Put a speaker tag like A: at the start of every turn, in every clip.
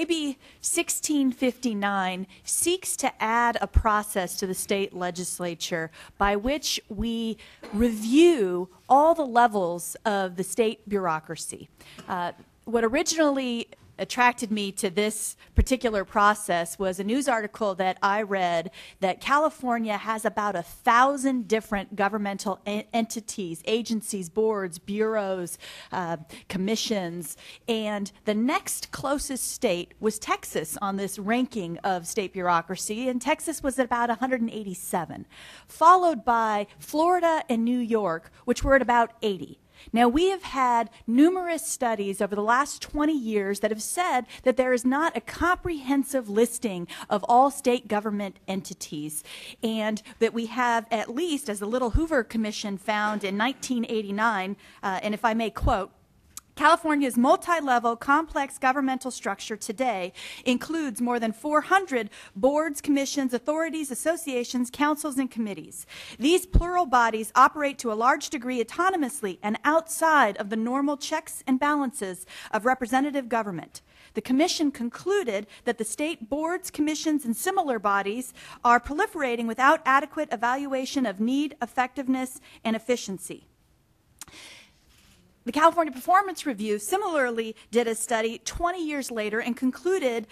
A: AB 1659 seeks to add a process to the state legislature by which we review all the levels of the state bureaucracy. What originally attracted me to this particular process was a news article that I read that California has about 1,000 different governmental entities, agencies, boards, bureaus, commissions, and the next closest state was Texas on this ranking of state bureaucracy, and Texas was at about 187, followed by Florida and New York, which were at about 80. Now, we have had numerous studies over the last 20 years that have said that there is not a comprehensive listing of all state government entities, and that we have at least, as the Little Hoover Commission found in 1989, and if I may quote, California's multi-level, complex governmental structure today includes more than 400 boards, commissions, authorities, associations, councils, and committees. These plural bodies operate to a large degree autonomously and outside of the normal checks and balances of representative government. The Commission concluded that the state boards, commissions, and similar bodies are proliferating without adequate evaluation of need, effectiveness, and efficiency. The California Performance Review similarly did a study 20 years later and concluded,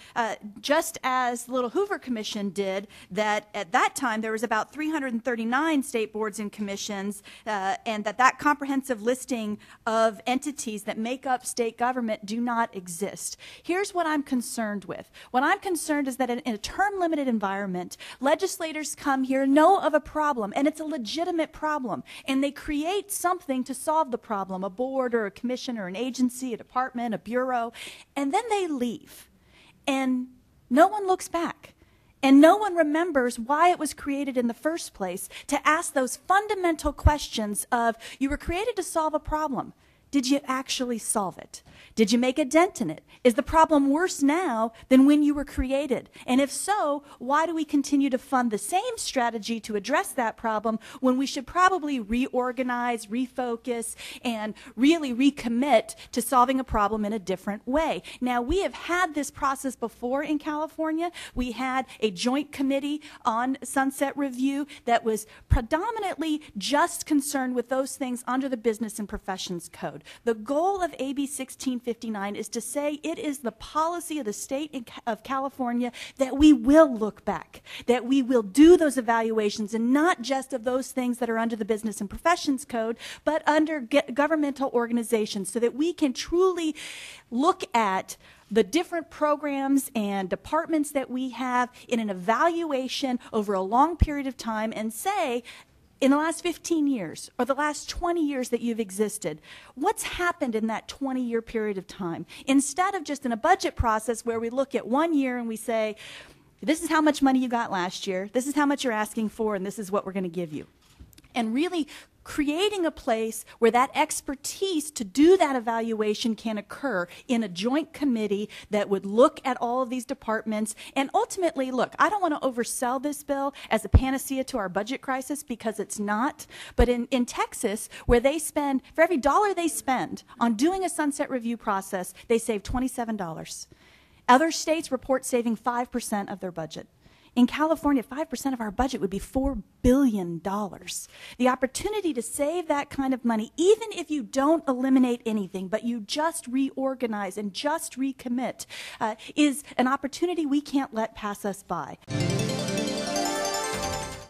A: just as the Little Hoover Commission did, that at that time there was about 339 state boards and commissions, and that comprehensive listing of entities that make up state government do not exist. Here's what I'm concerned with. What I'm concerned is that in a term-limited environment, legislators come here, know of a problem, and it's a legitimate problem, and they create something to solve the problem, a board or a commission or an agency, a department, a bureau, and then they leave. And no one looks back. And no one remembers why it was created in the first place, to ask those fundamental questions of, you were created to solve a problem. Did you actually solve it? Did you make a dent in it? Is the problem worse now than when you were created? And if so, why do we continue to fund the same strategy to address that problem when we should probably reorganize, refocus, and really recommit to solving a problem in a different way? Now, we have had this process before in California. We had a joint committee on sunset review that was predominantly just concerned with those things under the Business and Professions Code. The goal of AB 1659 is to say it is the policy of the state of California that we will look back, that we will do those evaluations, and not just of those things that are under the Business and Professions Code, but under governmental organizations, so that we can truly look at the different programs and departments that we have in an evaluation over a long period of time and say, in the last 15 years or the last 20 years that you've existed, what's happened in that 20-year period of time? Instead of just in a budget process where we look at 1 year and we say, this is how much money you got last year, this is how much you're asking for, and this is what we're going to give you. And really creating a place where that expertise to do that evaluation can occur in a joint committee that would look at all of these departments. And ultimately, look, I don't want to oversell this bill as a panacea to our budget crisis, because it's not. But in Texas, where they spend, for every dollar they spend on doing a sunset review process, they save $27. Other states report saving 5% of their budget. In California, 5% of our budget would be $4 billion. The opportunity to save that kind of money, even if you don't eliminate anything, but you just reorganize and just recommit, is an opportunity we can't let pass us by.